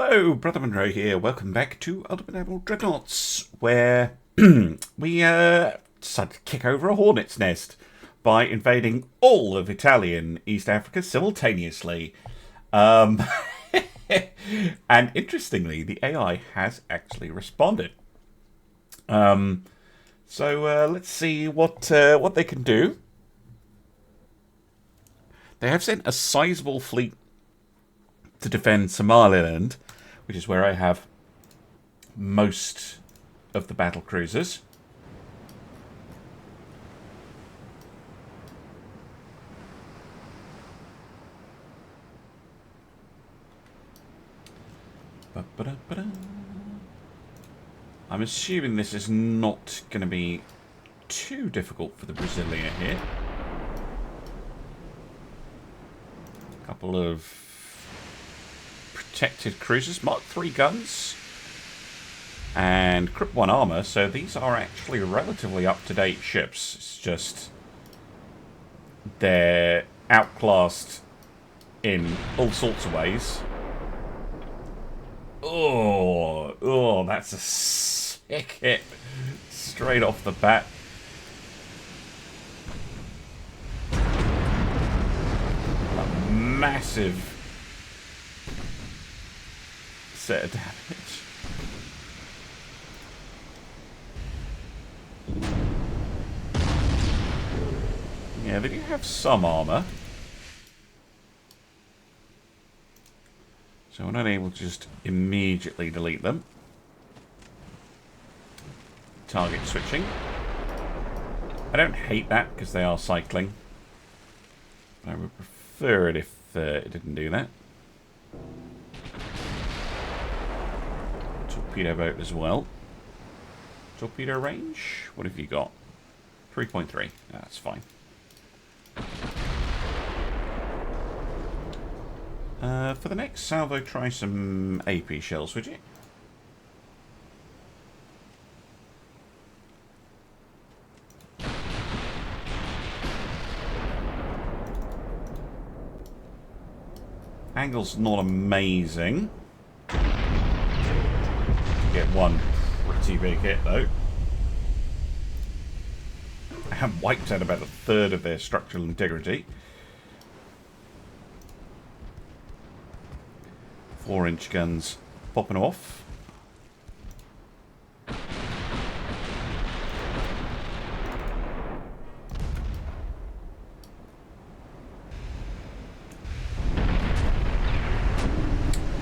Hello, Brother Monroe here. Welcome back to Ultimate Naval Dreadnoughts, where we decided to kick over a hornet's nest by invading all of Italian East Africa simultaneously. And interestingly, the AI has actually responded. So let's see what they can do. They have sent a sizable fleet to defend Somaliland, which is where I have most of the battle cruisers. I'm assuming this is not going to be too difficult for the Brazilian here. A couple of protected cruisers, Mark III guns, and Crip 1 armor, so these are actually relatively up-to-date ships. It's just they're outclassed in all sorts of ways. Oh, that's a sick hit straight off the bat. A massive set of damage. Yeah, they do have some armor. So we're not able to just immediately delete them. Target switching. I don't hate that because they are cycling. I would prefer it if it didn't do that. Torpedo boat as well. Torpedo range? What have you got? 3.3. That's fine. For the next salvo, try some AP shells, would you? Angle's not amazing. Get one pretty big hit though. I have wiped out about a third of their structural integrity. 4-inch guns popping off.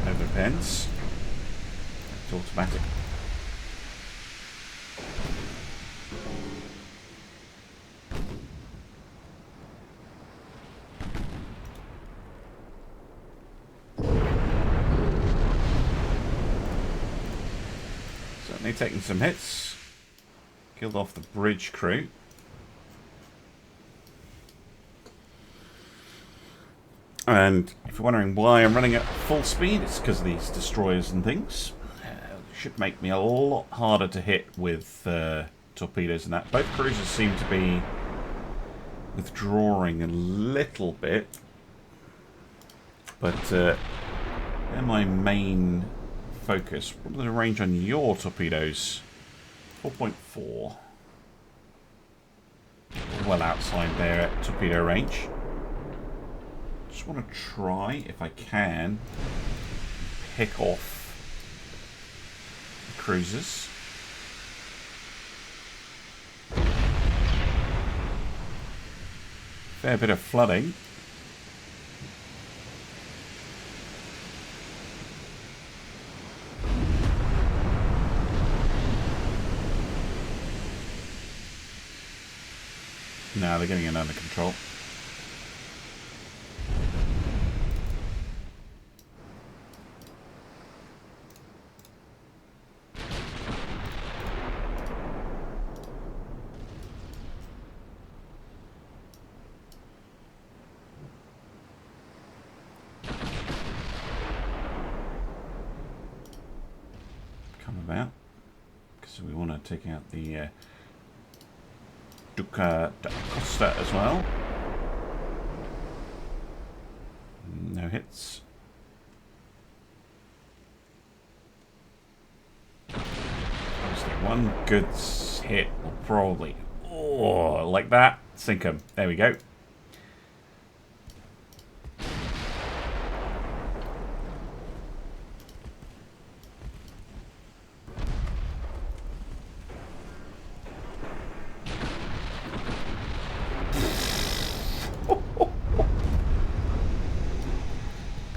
Overpens. It's automatic. Certainly taking some hits. Killed off the bridge crew. And if you're wondering why I'm running at full speed, it's because of these destroyers and things. Should make me a lot harder to hit with torpedoes and that. Both cruisers seem to be withdrawing a little bit. But they're my main focus. What are the range on your torpedoes? 4.4. Well outside their torpedo range. Just want to try, if I can, pick off the cruisers. Fair bit of flooding. No, they're getting it under control. Come about, because we want to take out the Duca da Costa as well. No hits. One good hit will probably... Oh, like that. Sink him. There we go.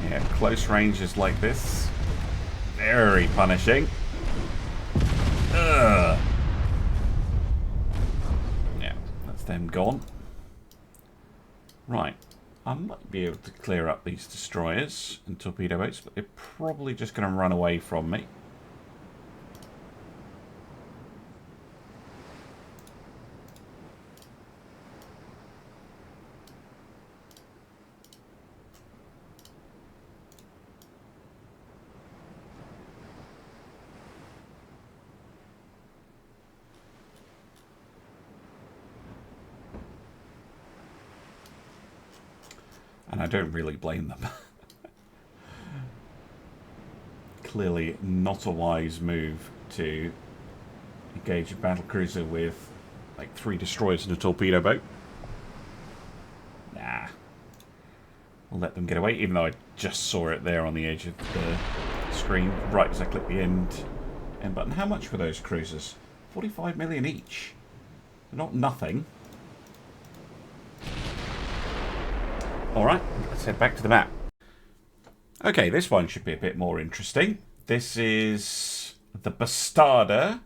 Yeah, close ranges like this. Very punishing. Ugh. Yeah, that's them gone. Right. I might be able to clear up these destroyers and torpedo boats, but they're probably just going to run away from me. And I don't really blame them. Clearly not a wise move to engage a battlecruiser with like 3 destroyers and a torpedo boat. Nah. We'll let them get away, even though I just saw it there on the edge of the screen, right as I click the end button. How much were those cruisers? 45 million each. They're not nothing. Alright, let's head back to the map. Okay, this one should be a bit more interesting. This is the Bastarda.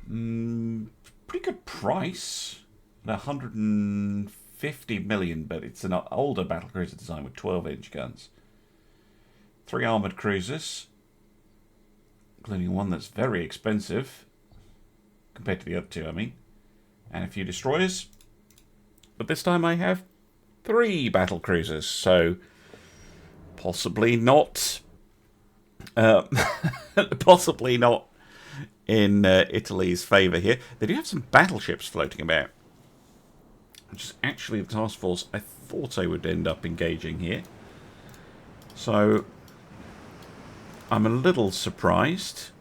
Pretty good price. 150 million, but it's an older battlecruiser design with 12-inch guns. 3 armoured cruisers, including one that's very expensive, compared to the other 2, I mean. And a few destroyers. But this time I have 3 battle cruisers, so possibly not, possibly not in Italy's favour here. They do have some battleships floating about, which is actually the task force I thought I would end up engaging here. So I'm a little surprised.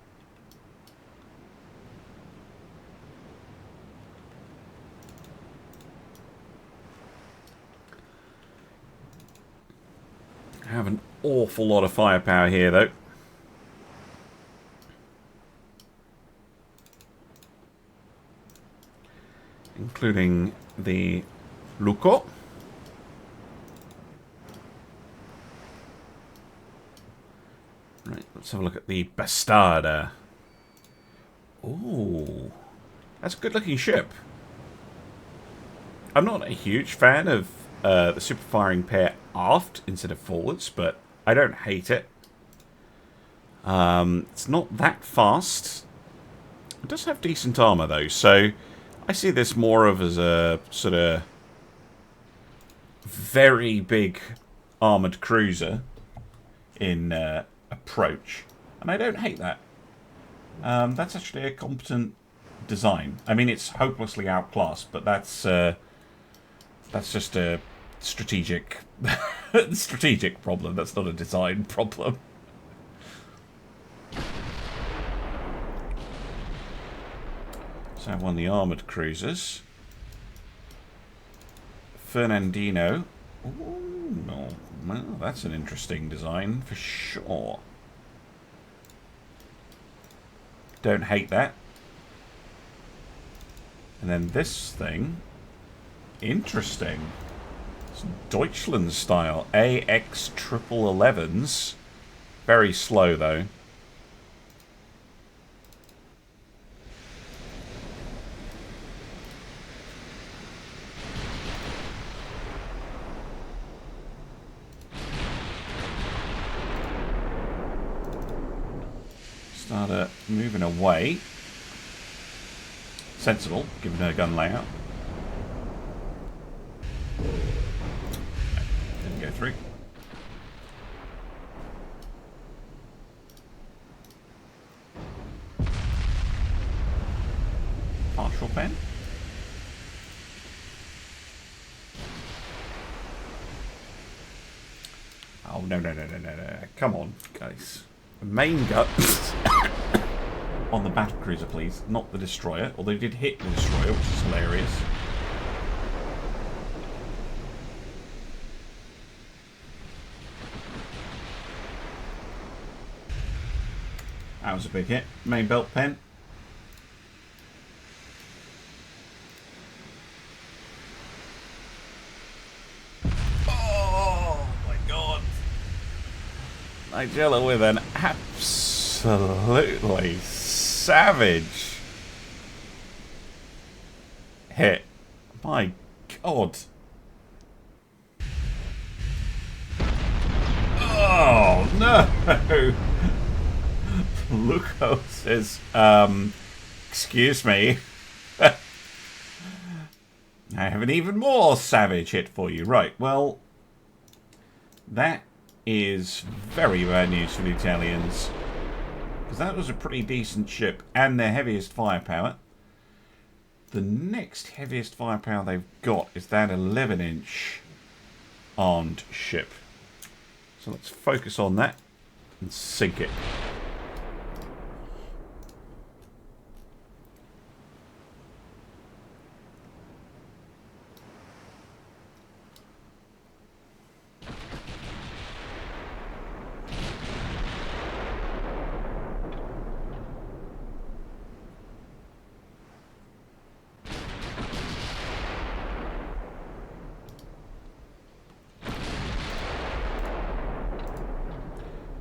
Have an awful lot of firepower here, though. Including the Luco. Right, let's have a look at the Bastarda. Ooh, that's a good-looking ship. I'm not a huge fan of the super firing pair aft instead of forwards, but I don't hate it. It's not that fast. It does have decent armor though, so I see this more of as a sort of very big armored cruiser in approach, and I don't hate that. That's actually a competent design. I mean, it's hopelessly outclassed, but that's just a strategic strategic problem. That's not a design problem. So I have one of the armoured cruisers. Fernandino. Ooh, well, that's an interesting design for sure. Don't hate that. And then this thing. Interesting. It's Deutschland style. AX 1111s. Very slow though. Started moving away. Sensible, given her gun layout. Didn't go through. Partial pen. Oh, no. Come on, guys. Main gun. on the battlecruiser, please. Not the destroyer. Although they did hit the destroyer, which is hilarious. That was a big hit. Main belt pen. Oh my god. Nigella with an absolutely savage hit. My god. Oh no. Luco says, excuse me. I have an even more savage hit for you. Right, well, that is very bad news for the Italians. Because that was a pretty decent ship and their heaviest firepower. The next heaviest firepower they've got is that 11-inch armed ship. So let's focus on that and sink it.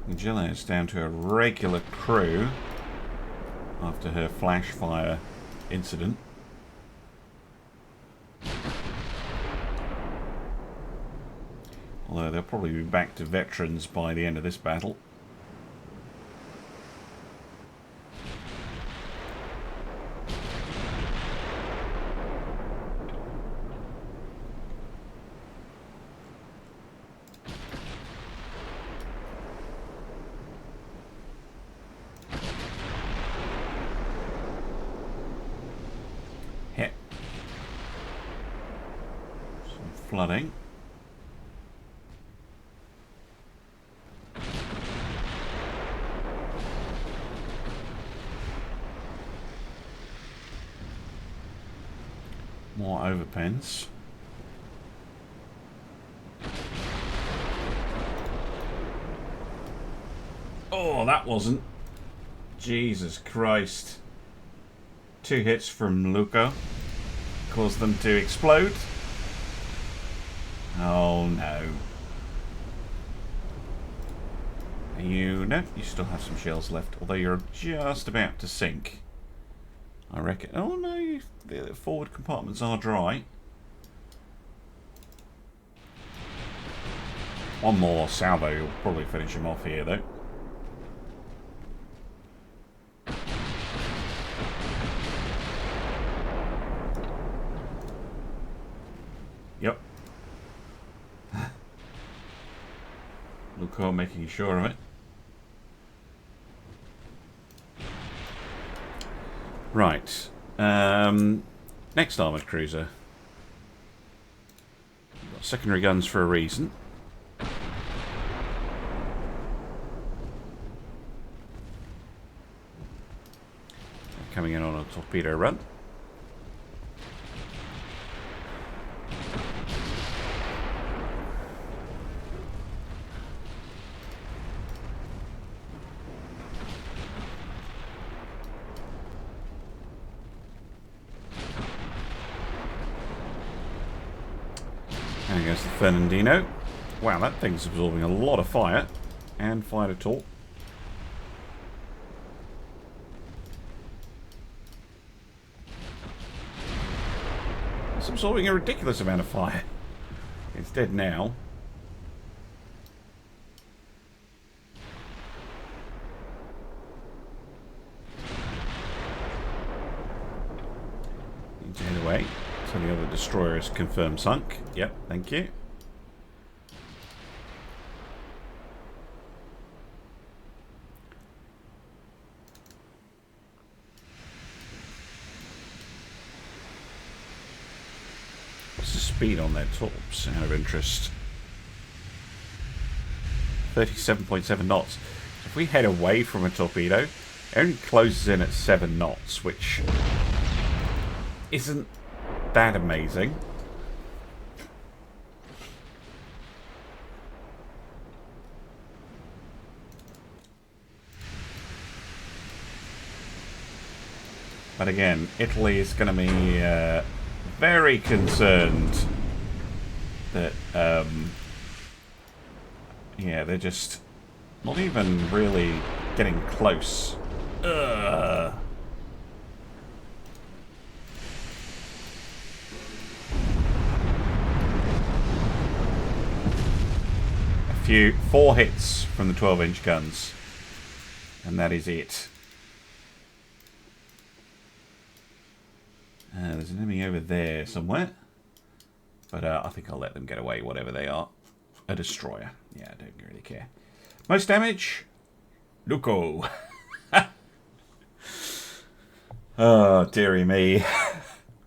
Nigella is down to a regular crew after her flash fire incident. Although they'll probably be back to veterans by the end of this battle. Flooding. More overpens. Oh, that wasn't. Jesus Christ. 2 hits from Luco. Caused them to explode. Oh no. No, you still have some shells left, although you're just about to sink. I reckon. Oh no, the forward compartments are dry. One more salvo, you'll probably finish him off here though. Yep. Luco making sure of it. Right. Next armoured cruiser. We've got secondary guns for a reason. Coming in on a torpedo run. There goes the Fernandino. Wow, that thing's absorbing a lot of fire. And fire to torque. It's absorbing a ridiculous amount of fire. It's dead now. Need to head away. So the other destroyer is confirmed sunk. Yep, thank you. What's the speed on their torps, out of interest? 37.7 knots. If we head away from a torpedo, It only closes in at 7 knots, which isn't that amazing. But again, Italy is going to be very concerned that, yeah, they're just not even really getting close. Ugh. Four hits from the 12-inch guns, and that is it. There's an enemy over there somewhere, but I think I'll let them get away, whatever they are. A destroyer. Yeah, I don't really care. Most damage? Luco. Oh, dearie me.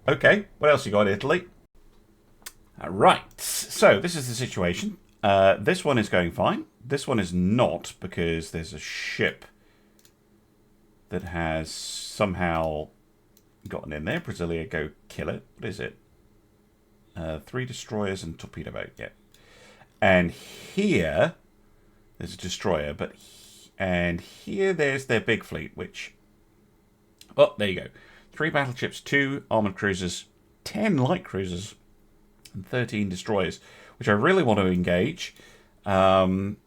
Okay, what else you got, Italy? Right, so this is the situation. This one is going fine. This one is not, because there's a ship that has somehow gotten in there. Brasilia, go kill it. What is it? 3 destroyers and torpedo boat, yeah. And here, there's a destroyer, and here there's their big fleet, which... Oh, there you go. 3 battleships, 2 armoured cruisers, 10 light cruisers, and 13 destroyers, which I really want to engage. And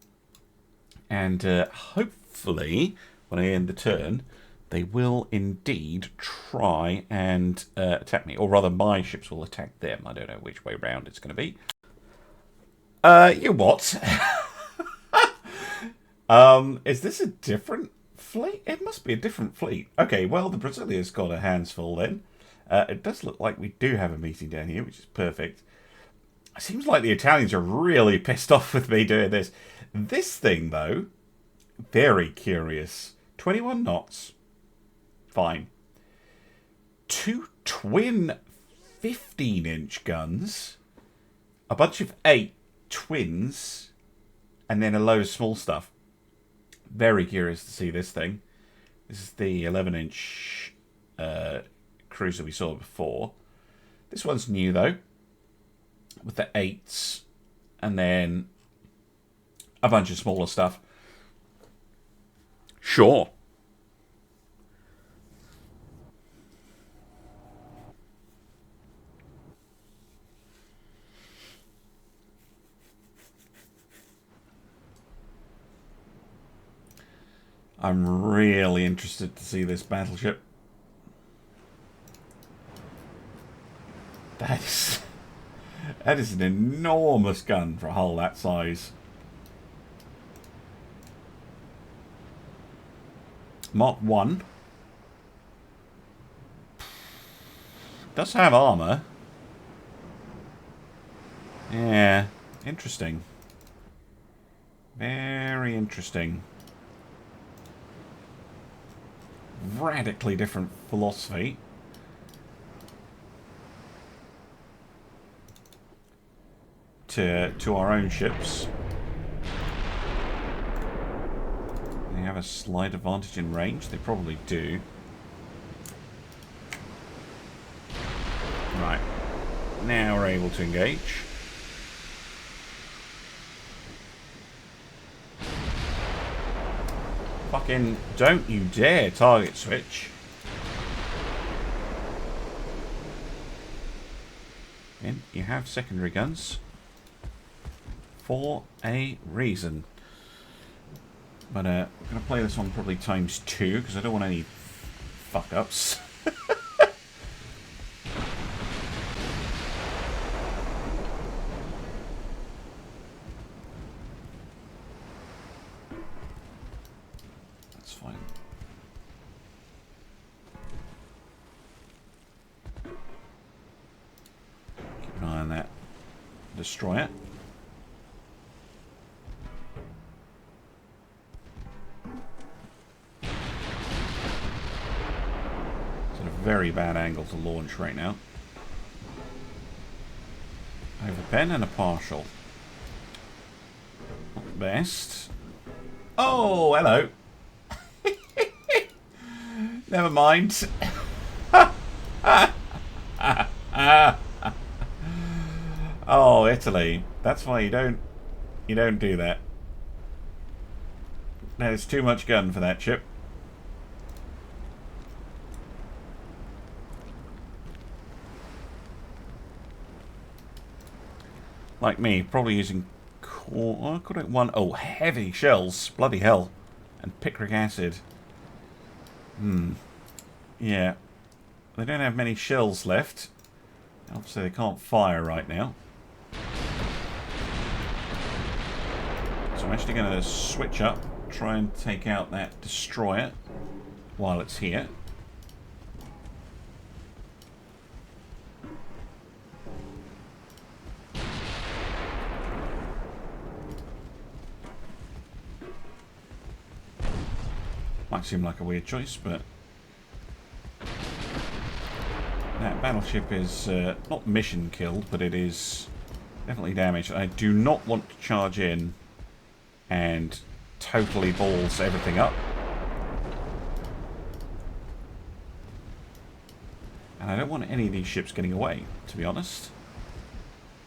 hopefully, when I end the turn, they will indeed try and attack me. Or rather, my ships will attack them. I don't know which way round it's going to be. You what? Is this a different fleet? It must be a different fleet. Okay, well, the Brazilia's got a hands full then. It does look like we do have a meeting down here, which is perfect. It seems like the Italians are really pissed off with me doing this. This thing, though, very curious. 21 knots. Fine. 2 twin 15-inch guns. A bunch of 8 twins. And then a load of small stuff. Very curious to see this thing. This is the 11-inch cruiser we saw before. This one's new, though. With the 8s. And then a bunch of smaller stuff. Sure. I'm really interested to see this battleship. That is an enormous gun for a hull that size. Mark 1. Does have armor. Yeah, interesting. Very interesting. Radically different philosophy. To our own ships. They have a slight advantage in range. They probably do. Right. Now we're able to engage. Fucking don't you dare target switch. And you have secondary guns. For a reason. But I'm going to play this one probably times 2 because I don't want any fuck-ups. That's fine. Keep an eye on that destroyer. Very bad angle to launch right now. I have a pen and a partial. Not the best. Oh, hello. Never mind. Oh, Italy. That's why you don't do that. There's too much gun for that ship. Like me, probably using heavy shells. Bloody hell. And picric acid. Yeah. They don't have many shells left. Obviously they can't fire right now. So I'm actually going to switch up. Try and take out that destroyer while it's here. Might seem like a weird choice, but that battleship is not mission killed, but it is definitely damaged. I do not want to charge in and totally balls everything up. And I don't want any of these ships getting away, to be honest,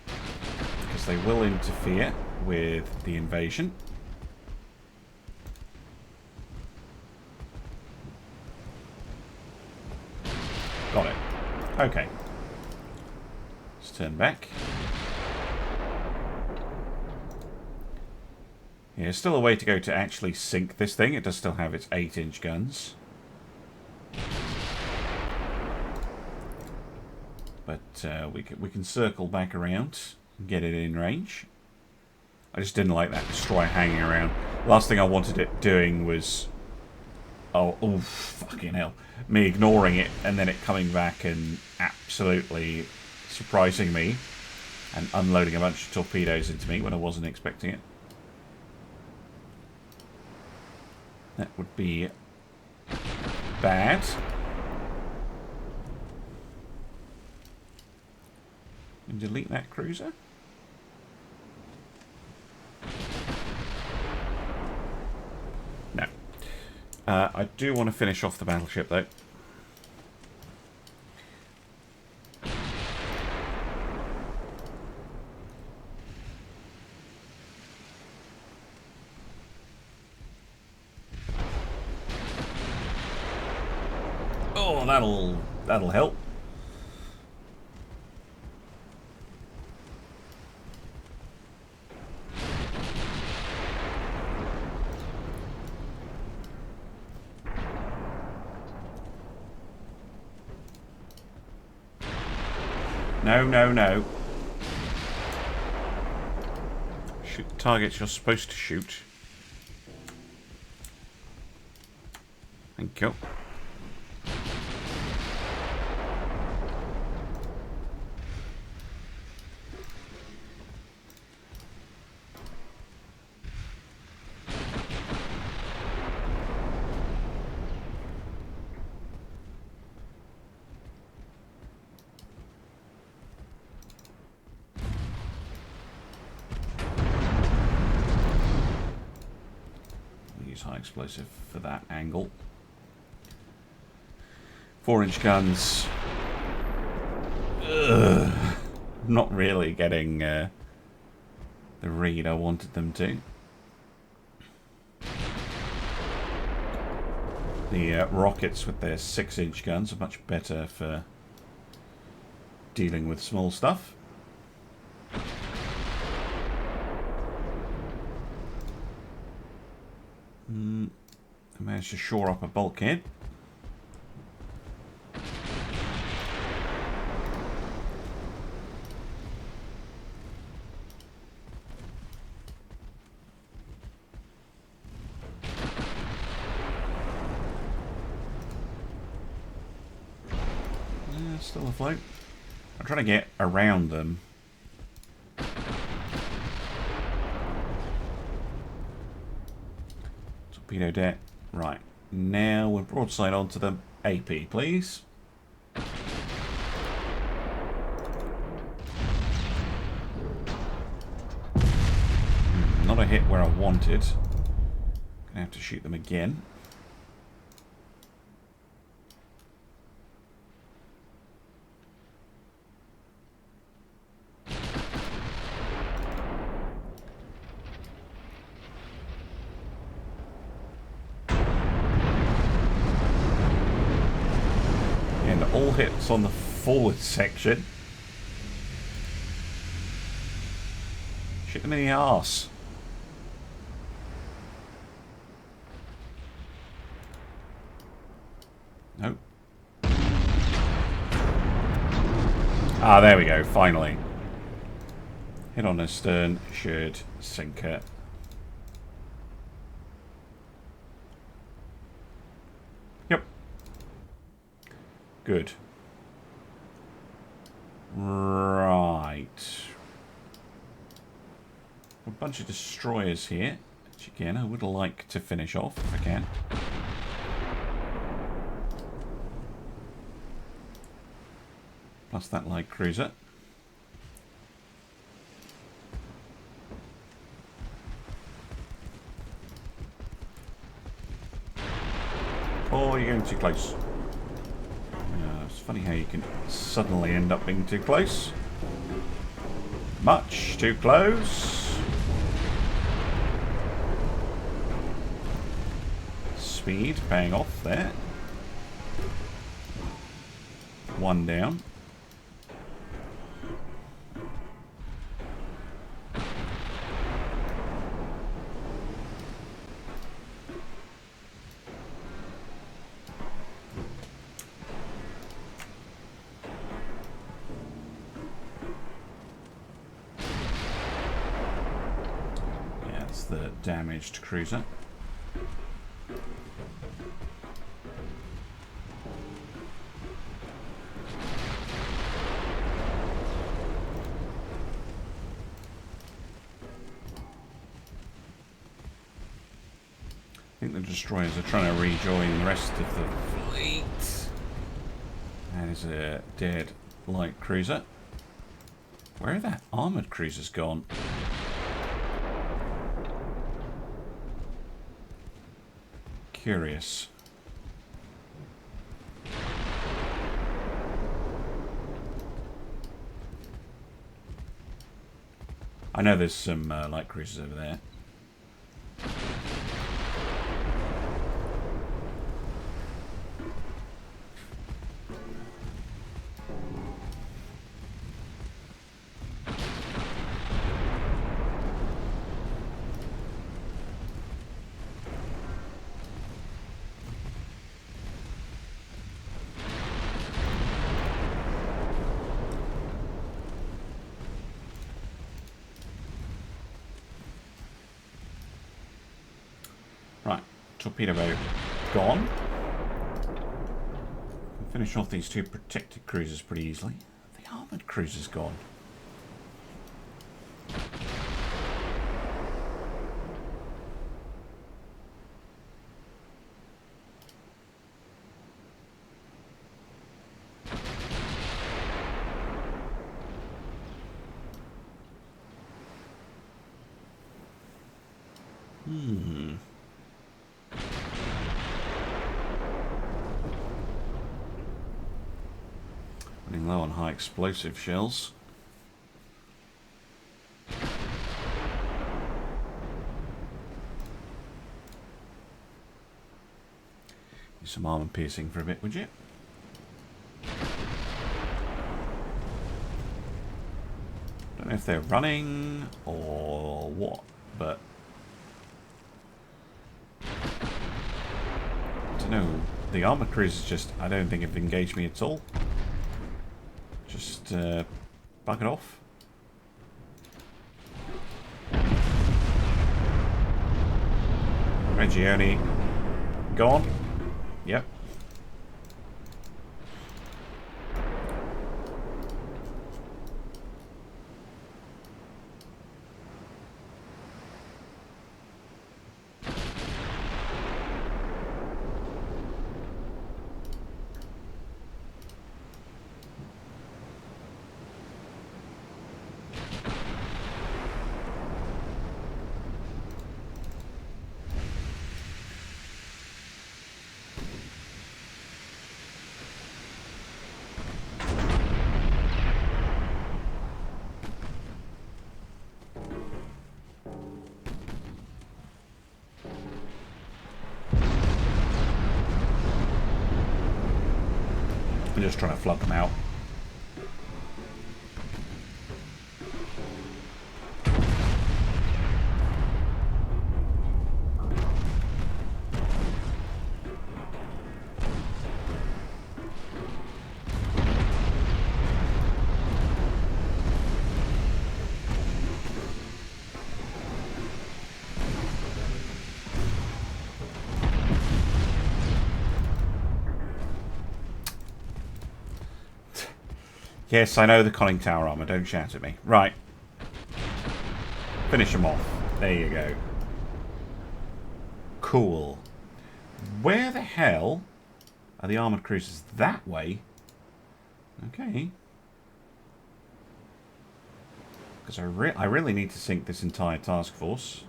because they will interfere with the invasion. Got it. Okay. Let's turn back. Yeah, there's still a way to go to actually sink this thing. It does still have its 8-inch guns. But we can circle back around and get it in range. I just didn't like that destroyer hanging around. Last thing I wanted it doing was... Oh, fucking hell. Me ignoring it and then it coming back and absolutely surprising me and unloading a bunch of torpedoes into me when I wasn't expecting it. That would be bad. And delete that cruiser. No. I do want to finish off the battleship, though. Oh, that'll help. No, no, no. Shoot the targets you're supposed to shoot. Thank you. High explosive for that angle. 4-inch guns. Ugh. Not really getting the read I wanted them to. The rockets with their 6-inch guns are much better for dealing with small stuff. I managed to shore up a bulkhead. Yeah, still afloat. I'm trying to get around them. Torpedo deck. Right. Now we're broadside onto them. AP, please. Not a hit where I wanted. Gonna have to shoot them again. All hits on the forward section. Shoot them in the arse. Nope. Ah, there we go, finally. Hit on the stern, should sink her. Yep. Good. Right. A bunch of destroyers here, which again I would like to finish off if I can. Plus that light cruiser. Oh, you're getting too close. It's funny how you can suddenly end up being too close. Much too close. Speed paying off there. One down. The damaged cruiser. I think the destroyers are trying to rejoin the rest of the fleet. That is a dead light cruiser. Where are that armoured cruisers gone? Curious. I know there's some light cruisers over there. Torpedo boat gone. Finish off these two protected cruisers pretty easily. The armoured cruiser's gone. Running low on high explosive shells. Do some armor piercing for a bit, would you? Don't know if they're running or what, but I don't know. The armor cruisers just, I don't think have engaged me at all. Just bug it off. ArtsyJohnE gone. Yep. I'm just trying to flood them out. Yes, I know the conning tower armor. Don't shout at me. Right. Finish them off. There you go. Cool. Where the hell are the armoured cruisers? That way? Okay. Because I really need to sink this entire task force.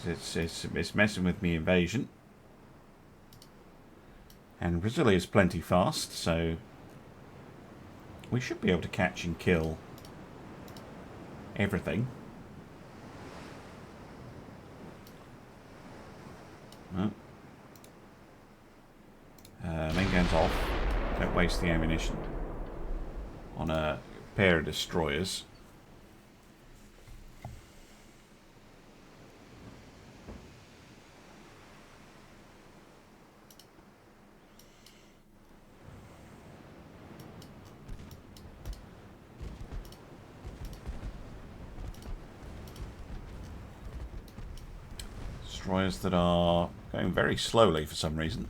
Because it's messing with me invasion. And Brazilia's plenty fast, so... we should be able to catch and kill everything. Oh. Main guns off. Don't waste the ammunition on a pair of destroyers. Destroyers that are going very slowly for some reason.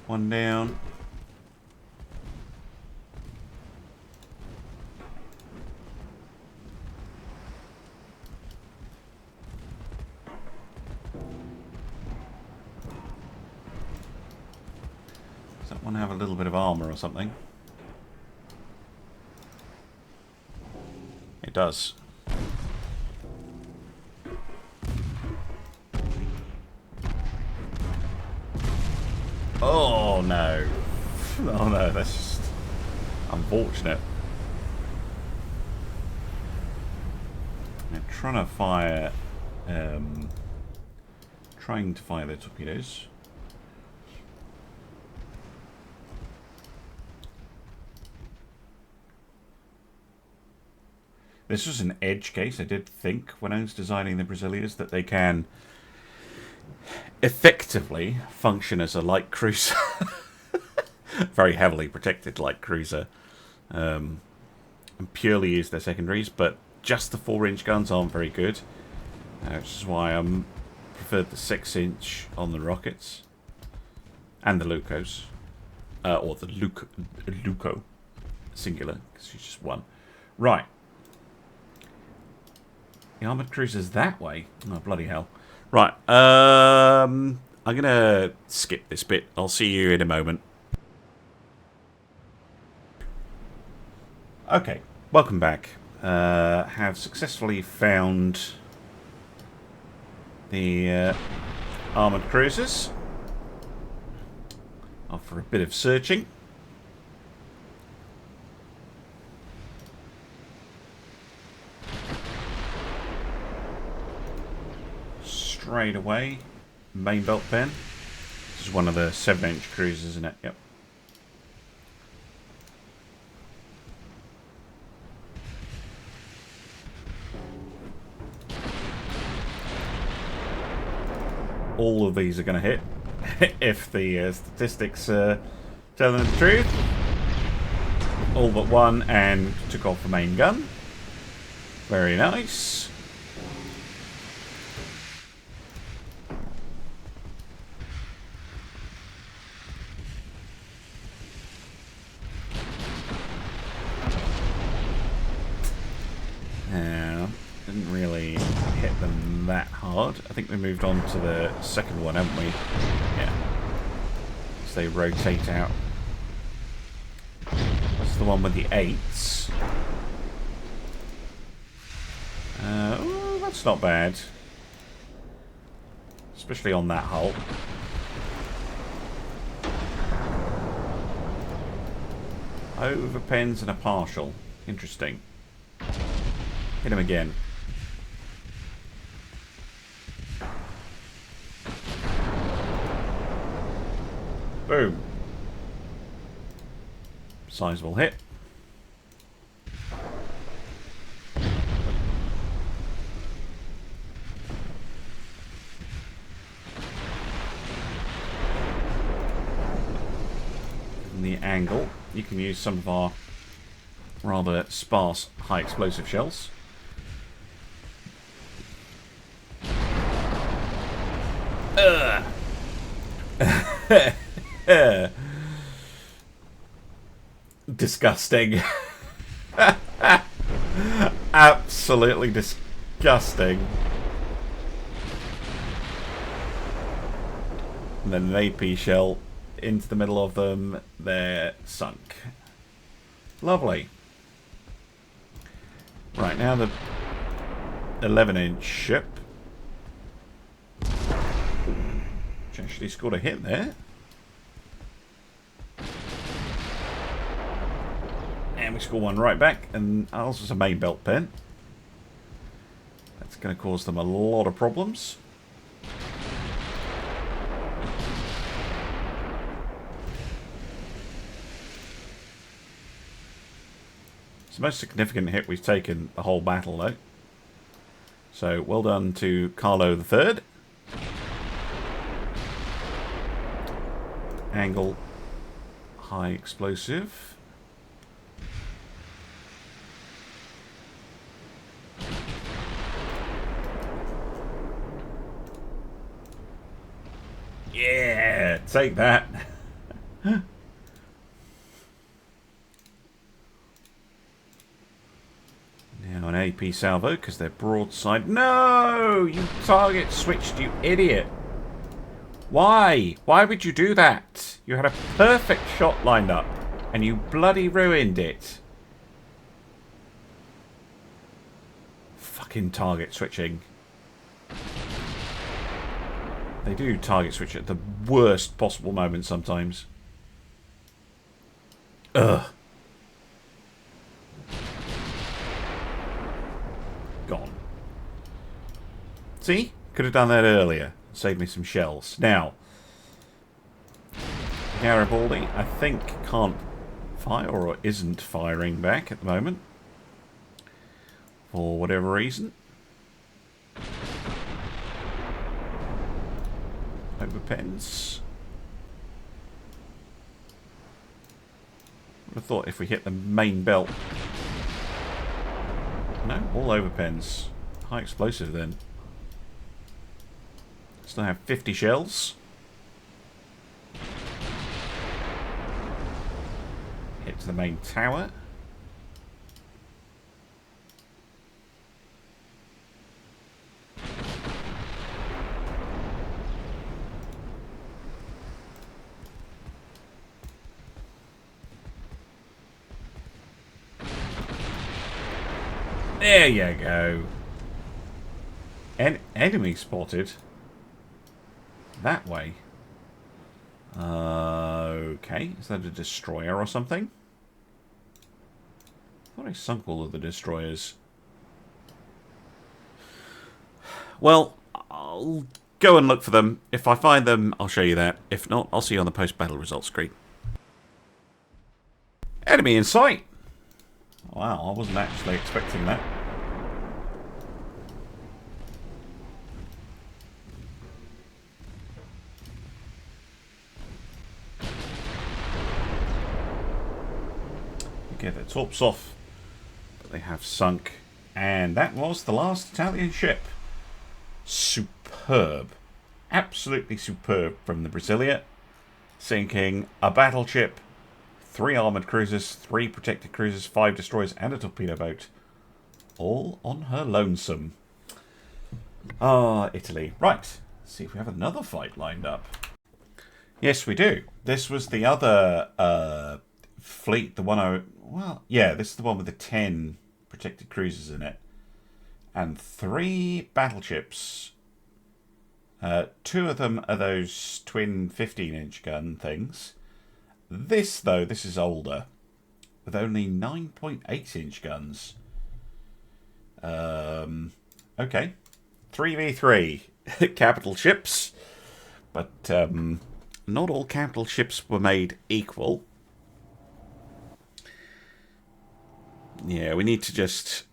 One down. Does that one have a little bit of armor or something? It does. Oh no. Oh no, that's just unfortunate. They're trying to fire their torpedoes. This was an edge case. I did think when I was designing the Brazilians that they can effectively function as a light cruiser. Very heavily protected light cruiser. And purely use their secondaries, but just the 4-inch guns aren't very good. Which is why I preferred the 6-inch on the rockets. And the Lucos. Or the Luco. Singular, because it's just one. Right. The armoured cruisers that way? Oh, bloody hell. Right. I'm going to skip this bit. I'll see you in a moment. Okay. Welcome back. Have successfully found the armoured cruisers. After a bit of searching. Straight away, main belt pen. This is one of the 7-inch cruisers, isn't it? Yep. All of these are going to hit, if the statistics are telling the truth. All but one, and took off the main gun. Very nice. Didn't really hit them that hard. I think we moved on to the second one, haven't we? Yeah. As they rotate out. That's the one with the 8s. Oh, that's not bad. Especially on that hull. Overpens and a partial. Interesting. Hit him again. Boom. Sizable hit. From the angle, you can use some of our rather sparse high explosive shells. Disgusting. Absolutely disgusting. And then an AP shell into the middle of them. They're sunk. Lovely. Right, now the 11-inch ship. Which actually scored a hit there. And we score one right back, and ours is a main belt pen. That's going to cause them a lot of problems. It's the most significant hit we've taken the whole battle, though. So, well done to Carlo III. Angle, high explosive. Yeah, take that. Now an AP salvo, because they're broadside. No! You target switched, you idiot. Why? Why would you do that? You had a perfect shot lined up, and you bloody ruined it. Fucking target switching. They do target switch at the worst possible moment sometimes. Ugh. Gone. See? Could have done that earlier. Saved me some shells. Now, Garibaldi, I think, can't fire or isn't firing back at the moment. For whatever reason. Overpens. I would have thought if we hit the main belt. No, all overpens. High explosive then. Still have 50 shells. Hit to the main tower. There you go. Enemy spotted. That way. Okay. Is that a destroyer or something? I thought I sunk all of the destroyers. Well, I'll go and look for them. If I find them, I'll show you that. If not, I'll see you on the post-battle results screen. Enemy in sight. Wow, I wasn't actually expecting that. Get their tops off, but they have sunk, and that was the last Italian ship. Superb, absolutely superb from the Brazilian, sinking a battleship, 3 armoured cruisers, 3 protected cruisers, 5 destroyers, and a torpedo boat, all on her lonesome. Ah, Italy. Right, let's see if we have another fight lined up. Yes, we do. This was the other fleet, the one well, yeah, this is the one with the 10 protected cruisers in it. And 3 battleships. 2 of them are those twin 15-inch gun things. This, though, this is older. With only 9.8-inch guns. Okay. 3v3. Capital ships. But, not all capital ships were made equal. Yeah, we need to just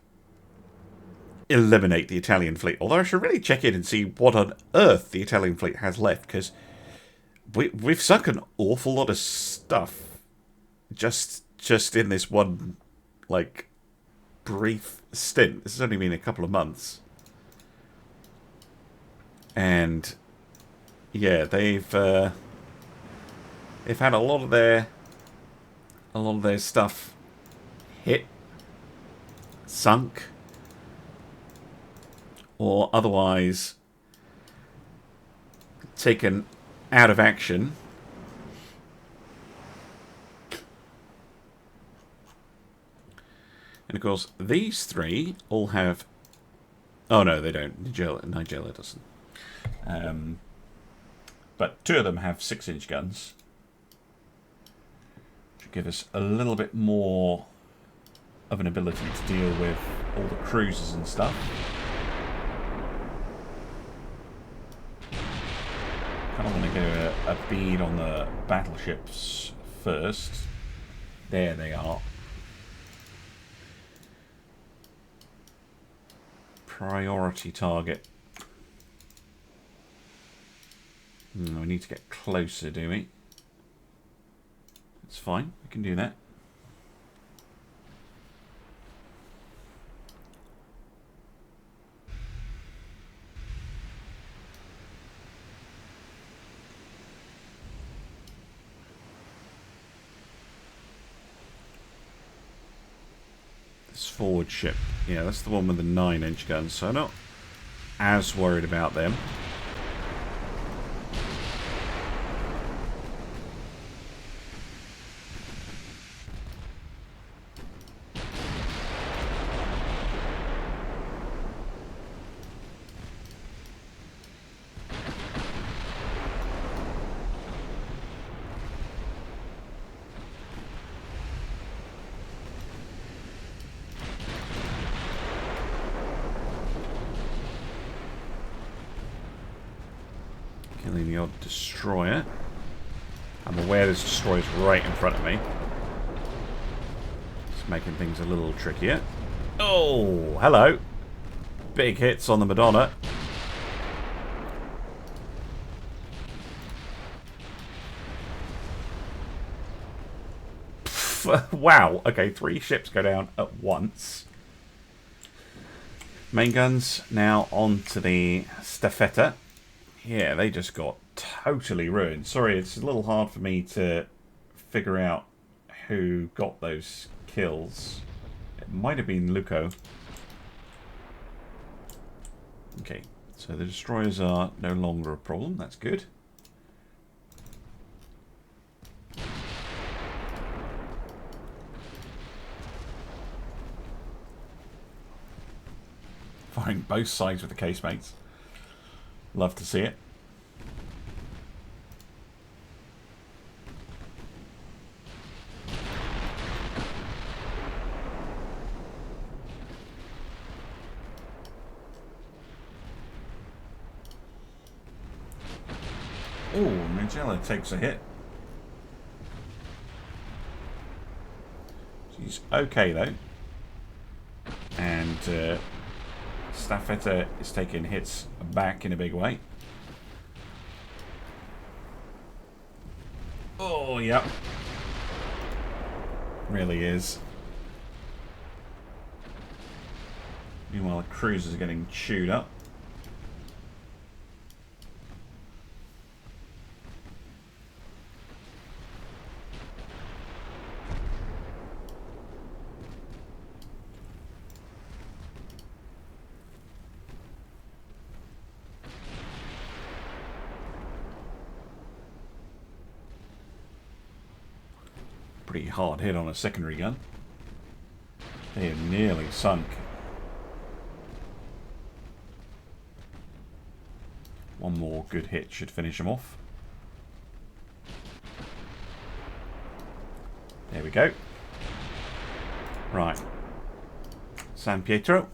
eliminate the Italian fleet. Although I should really check in and see what on earth the Italian fleet has left, because we've sunk an awful lot of stuff just in this one, like, brief stint. This has only been a couple of months. And yeah, they've had a lot of their stuff hit, sunk, or otherwise taken out of action. And of course, these three all have... Oh no, they don't. Nigella doesn't. But two of them have 6-inch guns. Should give us a little bit more of an ability to deal with all the cruisers and stuff. Kind of want to go a bead on the battleships first. There they are. Priority target. We need to get closer, do we? That's fine. We can do that. This forward ship. Yeah, that's the one with the 9-inch guns, so I'm not as worried about them. Killing the odd destroyer. I'm aware this destroyer's right in front of me. It's making things a little trickier. Oh, hello. Big hits on the Madonna. Wow. Okay, 3 ships go down at once. Main guns now on to the Staffetta. Yeah, they just got totally ruined. Sorry, it's a little hard for me to figure out who got those kills. It might have been Luco. Okay, so the destroyers are no longer a problem. That's good. Firing both sides with the casemates. Love to see it. Oh, Nigella takes a hit. She's okay though. And Staffetta is taking hits back in a big way. Oh, yep. Really is. Meanwhile, the cruisers are getting chewed up. Pretty hard hit on a secondary gun. They have nearly sunk. One more good hit should finish them off. There we go. Right. San Pietro.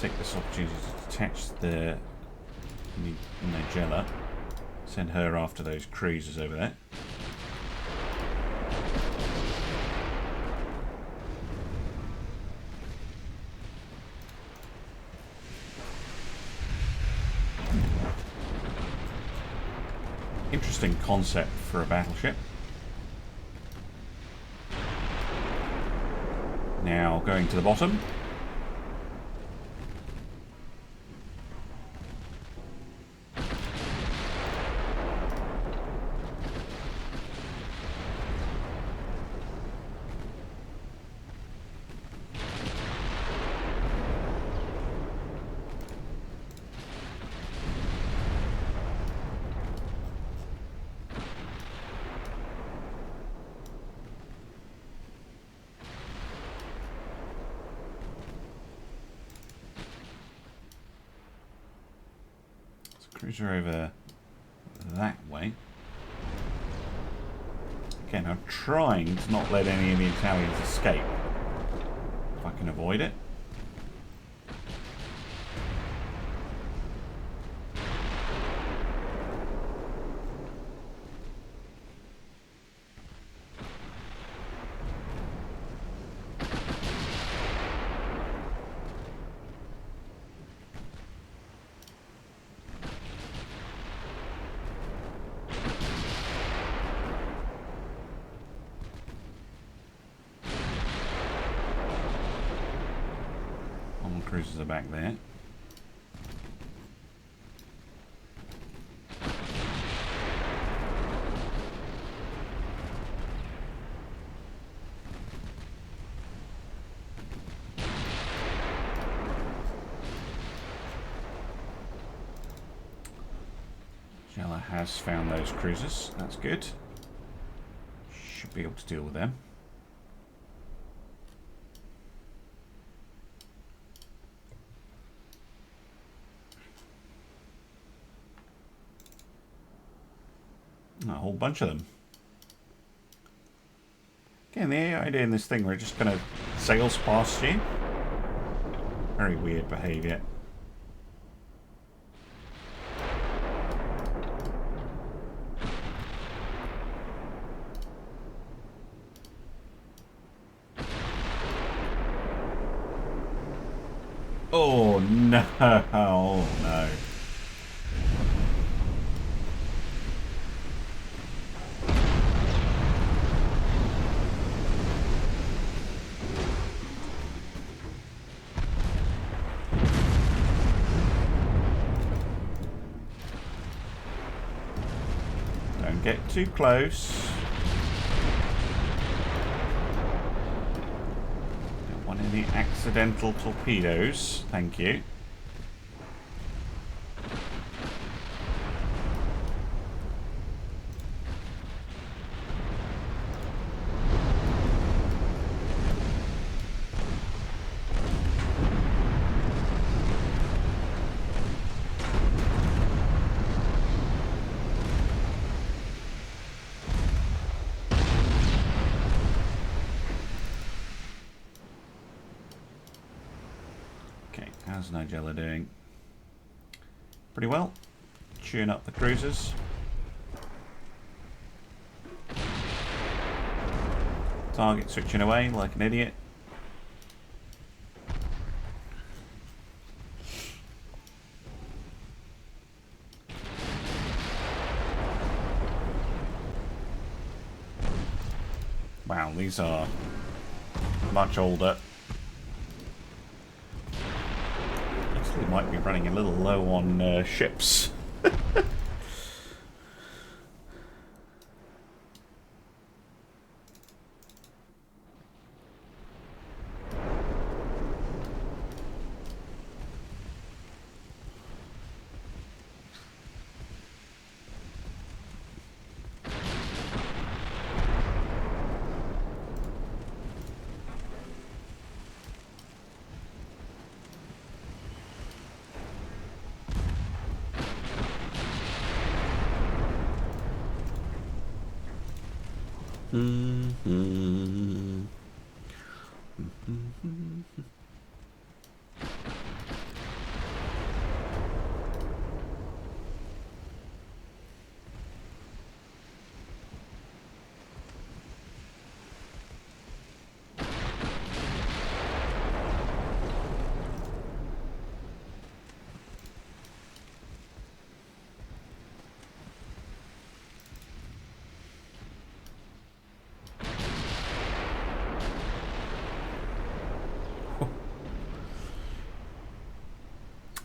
take this opportunity to detach the Nigella. Send her after those cruisers over there. Interesting concept for a battleship. Now going to the bottom. Cruiser over that way. Again, I'm trying to not let any of the Italians escape. If I can avoid it. Cruisers are back there. Jella has found those cruisers. That's good. Should be able to deal with them. A whole bunch of them. Again, the idea in this thing, we're just going to sails past you. Very weird behaviour. Oh no! Oh no! Get too close. Don't want any accidental torpedoes. Thank you. How's Nigella doing? Pretty well. Tune up the cruisers. Target switching away like an idiot. Wow, these are much older. We might be running a little low on ships.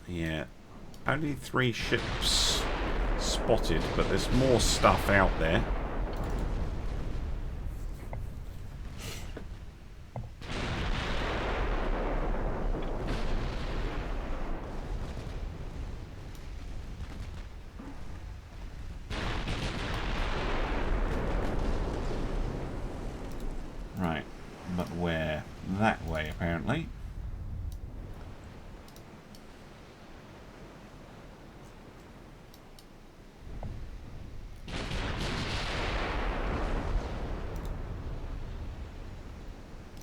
Yeah. Only 3 ships spotted, but there's more stuff out there. Right, but where? That way, apparently.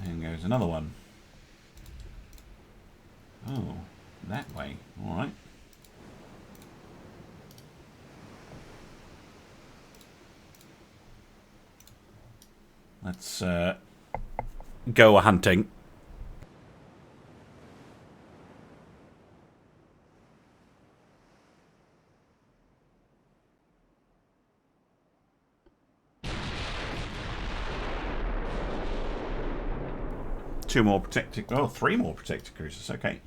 And goes another one. Oh, that way. All right. Let's go hunting. Two more protected. Oh, 3 more protected cruisers. Okay.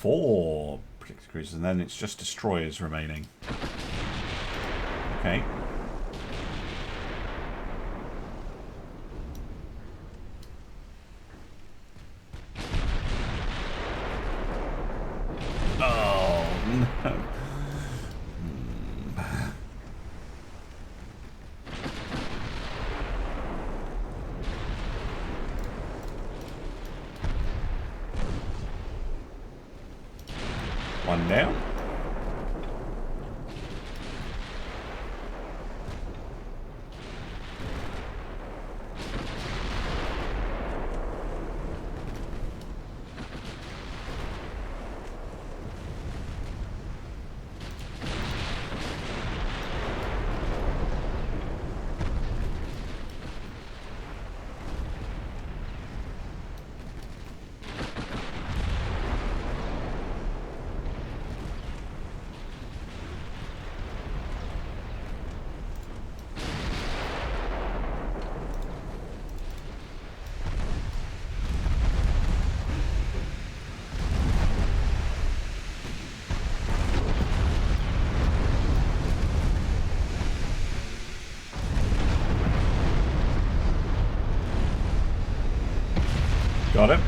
Four protected cruisers, and then it's just destroyers remaining. Okay. Oh no. One down. Got it.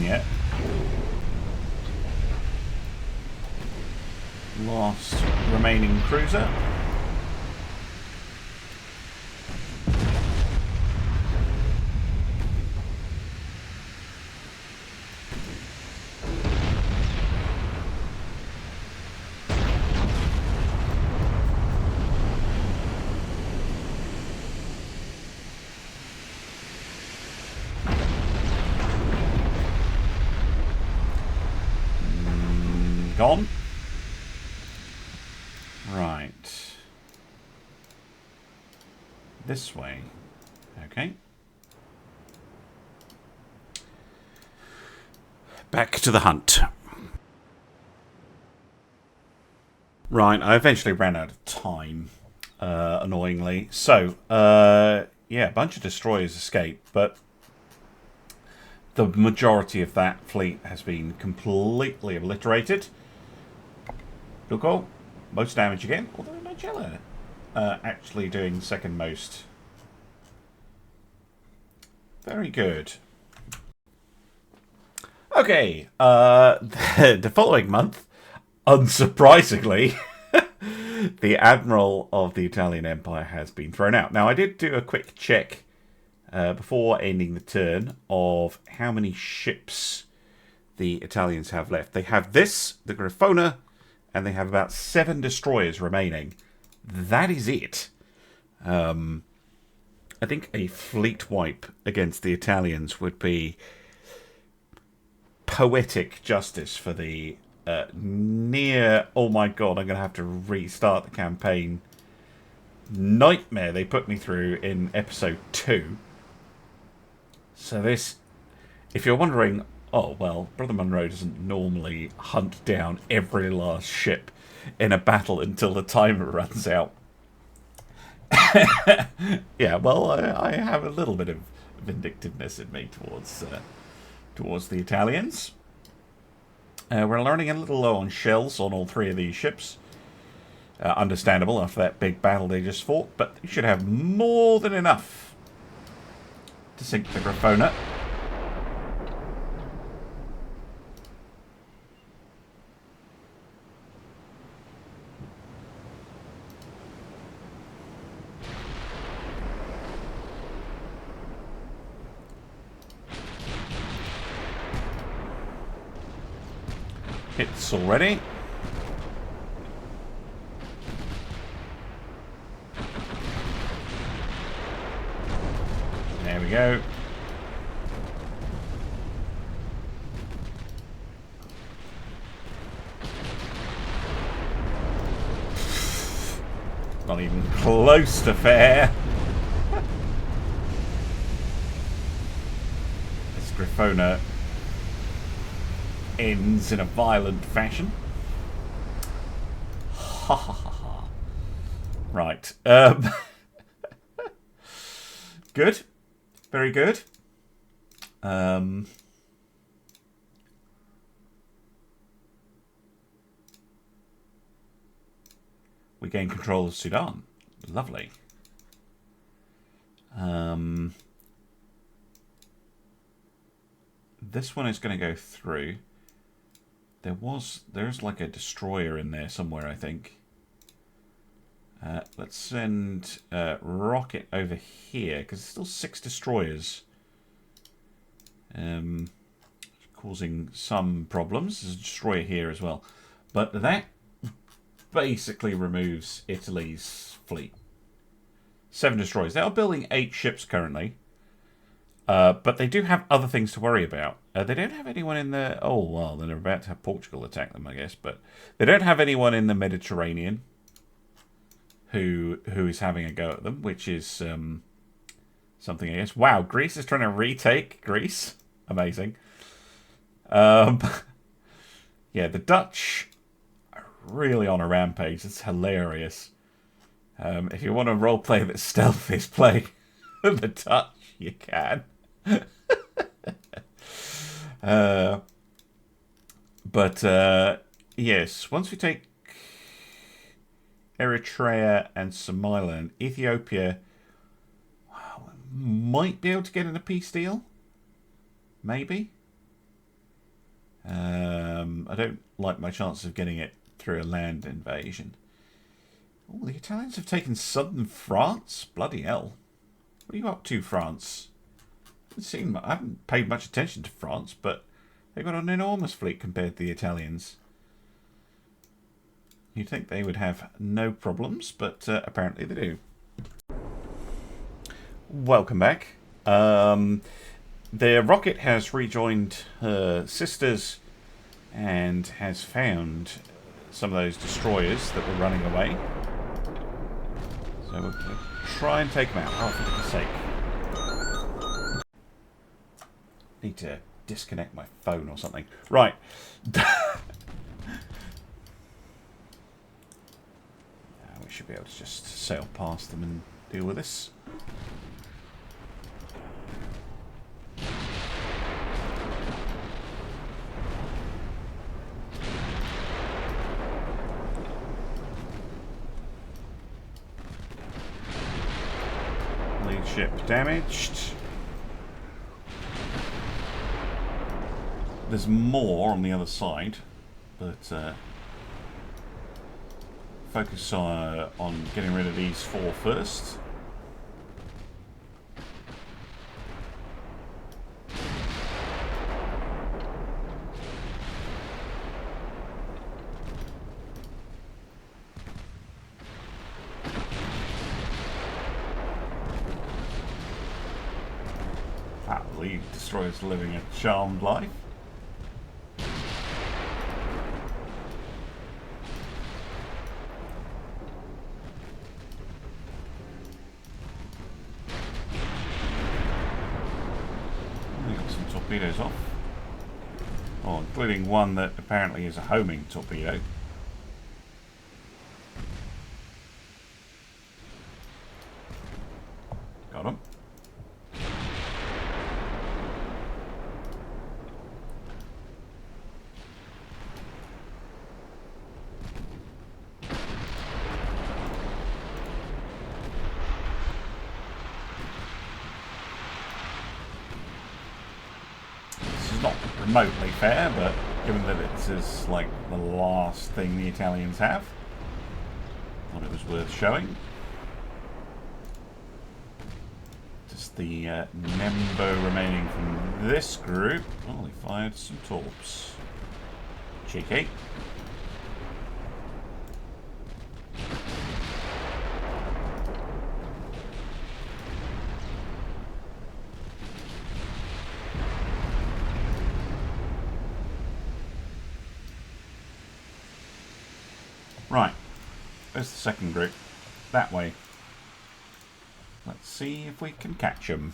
Yet. Last remaining cruiser. Gone. Right. This way. Okay. Back to the hunt. Right, I eventually ran out of time, annoyingly. So, yeah, a bunch of destroyers escaped, but the majority of that fleet has been completely obliterated. Good call. Most damage again, although Magella actually doing second most. Very good. Okay, the following month, unsurprisingly, the Admiral of the Italian Empire has been thrown out. Now, I did do a quick check before ending the turn of how many ships the Italians have left. They have this, the Grifona, and they have about 7 destroyers remaining. That is it. I think a fleet wipe against the Italians would be poetic justice for the near, oh my god, I'm going to have to restart the campaign nightmare they put me through in episode 2. So this, if you're wondering, oh well, Brother Munro doesn't normally hunt down every last ship in a battle until the timer runs out. Yeah, well, I have a little bit of vindictiveness in me towards the Italians. We're learning a little low on shells on all 3 of these ships. Understandable after that big battle they just fought, but you should have more than enough to sink the Grifona. Hits already. There we go. Not even close to fair. This Grifona ends in a violent fashion. Ha ha ha ha. Right. Good. Very good. We gain control of Sudan. Lovely. This one is going to go through. There's like a destroyer in there somewhere, I think. Let's send Rocket over here, because there's still 6 destroyers. Causing some problems. There's a destroyer here as well. But that basically removes Italy's fleet. 7 destroyers. They are building 8 ships currently. But they do have other things to worry about. They don't have anyone in the... Oh, well, they're about to have Portugal attack them, I guess. But they don't have anyone in the Mediterranean who is having a go at them, which is something, I guess. Wow, Greece is trying to retake Greece. Amazing. Yeah, the Dutch are really on a rampage. It's hilarious. If you want to roleplay that stealth is playing the Dutch, you can. Yes, once we take Eritrea and Somaliland, Ethiopia, wow, might be able to get in a peace deal. Maybe. I don't like my chances of getting it through a land invasion. Oh, the Italians have taken southern France? Bloody hell. What are you up to, France? I haven't paid much attention to France, but they've got an enormous fleet compared to the Italians. You'd think they would have no problems, but apparently they do. Welcome back. The rocket has rejoined her sisters and has found some of those destroyers that were running away. So we'll try and take them out. Oh, for goodness sake. Need to disconnect my phone or something. Right. We should be able to just sail past them and deal with this. Lead ship damaged. There's more on the other side, but focus on getting rid of these 4 first. Hopefully, destroyers living a charmed life. We got some torpedoes off. Oh, including one that apparently is a homing torpedo. Got him. Remotely fair, but given that it's just like the last thing the Italians have, thought it was worth showing. Just the member remaining from this group. Oh, they fired some torps. Cheeky. Right, there's the second group. That way. Let's see if we can catch them.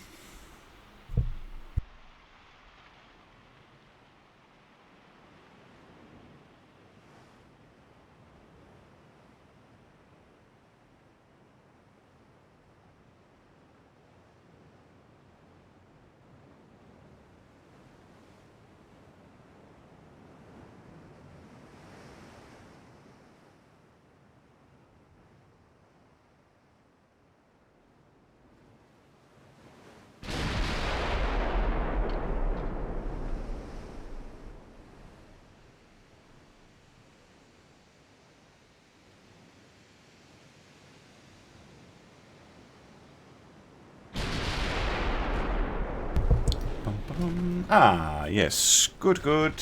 Ah, yes. Good, good.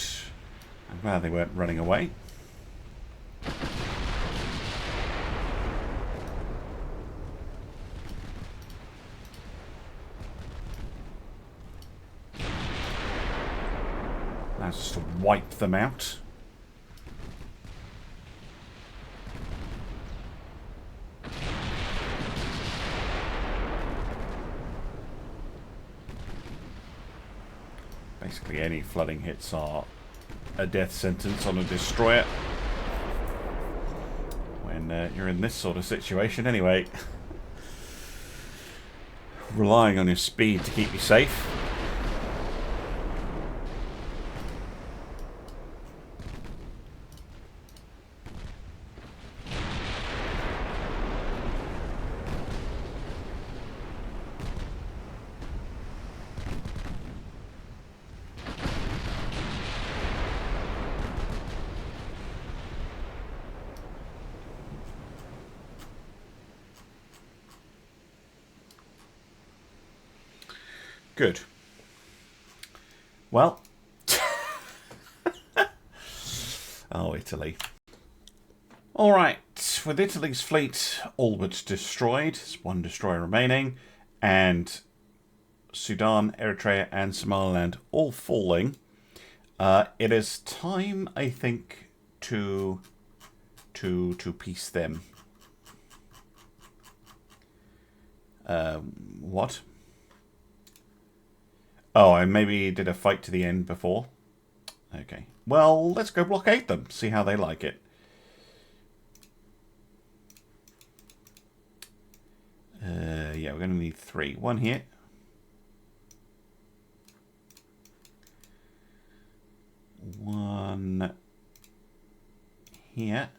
I'm glad they weren't running away. That's just to wipe them out. Basically, any flooding hits are a death sentence on a destroyer. When you're in this sort of situation, anyway. Relying on your speed to keep you safe. Good. Well. Oh, Italy. Alright, with Italy's fleet all but destroyed, there's one destroyer remaining, and Sudan, Eritrea and Somaliland all falling, it is time, I think, to peace them. What? Oh, I maybe did a fight to the end before. Okay. Well, let's go blockade them. See how they like it. Yeah, we're going to need 3. 1 here. 1 here.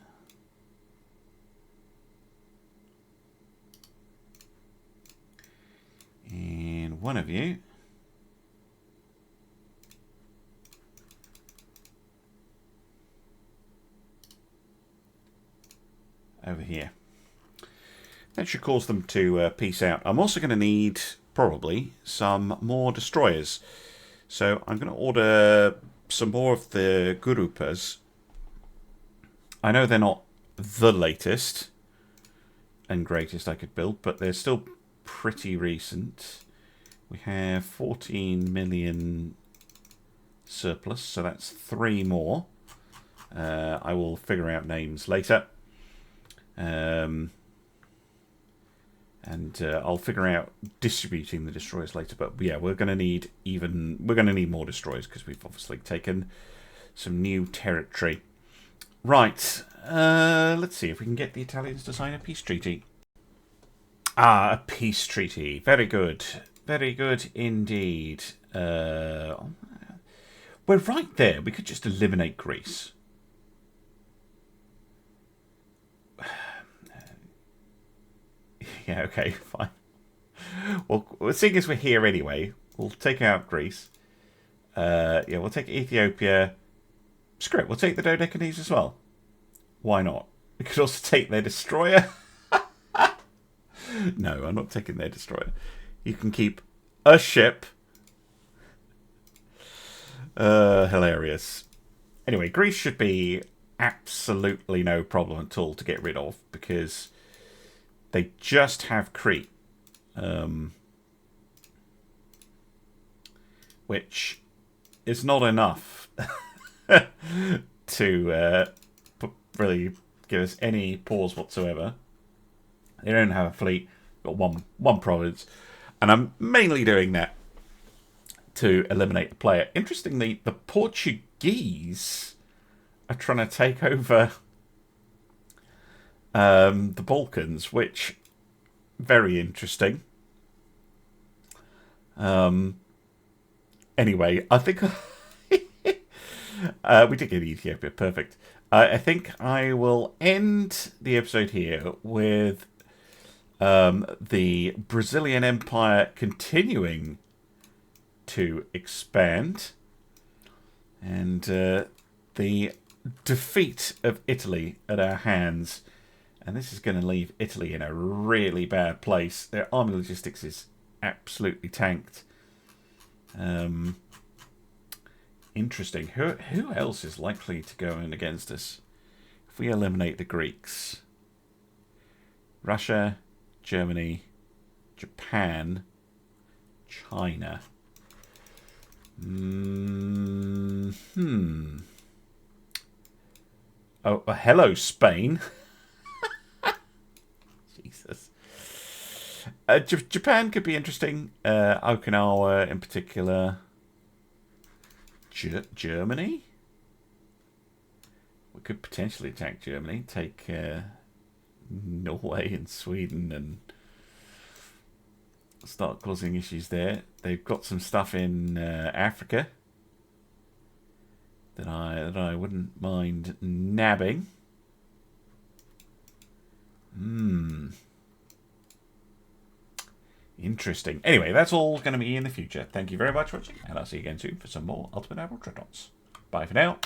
And 1 of you. Over here. That should cause them to peace out. I'm also going to need, probably, some more destroyers. So I'm going to order some more of the Gurupas. I know they're not the latest and greatest I could build, but they're still pretty recent. We have 14 million surplus, so that's 3 more. I will figure out names later. And I'll figure out distributing the destroyers later. But yeah, we're going to need more destroyers because we've obviously taken some new territory. Right, let's see if we can get the Italians to sign a peace treaty. Ah, a peace treaty. Very good. Very good indeed. We're right there. We could just eliminate Greece. Yeah, okay, fine. Well, seeing as we're here anyway, we'll take out Greece. Yeah, we'll take Ethiopia. Screw it, we'll take the Dodechanese as well. Why not? We could also take their destroyer. No, I'm not taking their destroyer. You can keep a ship. Hilarious. Anyway, Greece should be absolutely no problem at all to get rid of because they just have Crete. Which is not enough to really give us any pause whatsoever. They don't have a fleet, got one province, and I'm mainly doing that to eliminate the player. Interestingly, the Portuguese are trying to take over the Balkans, which very interesting. Anyway, I think we did get Ethiopia, perfect. I think I will end the episode here with the Brazilian Empire continuing to expand and the defeat of Italy at our hands. And this is going to leave Italy in a really bad place. Their army logistics is absolutely tanked. Interesting. Who else is likely to go in against us? If we eliminate the Greeks. Russia, Germany, Japan, China. Oh, hello, Spain. Jesus. Japan could be interesting. Okinawa in particular. Germany? We could potentially attack Germany. Take Norway and Sweden and start causing issues there. They've got some stuff in Africa that I wouldn't mind nabbing. Interesting. Anyway, that's all going to be in the future. Thank you very much for watching, and I'll see you again soon for some more Ultimate Naval Dreadnoughts. Bye for now.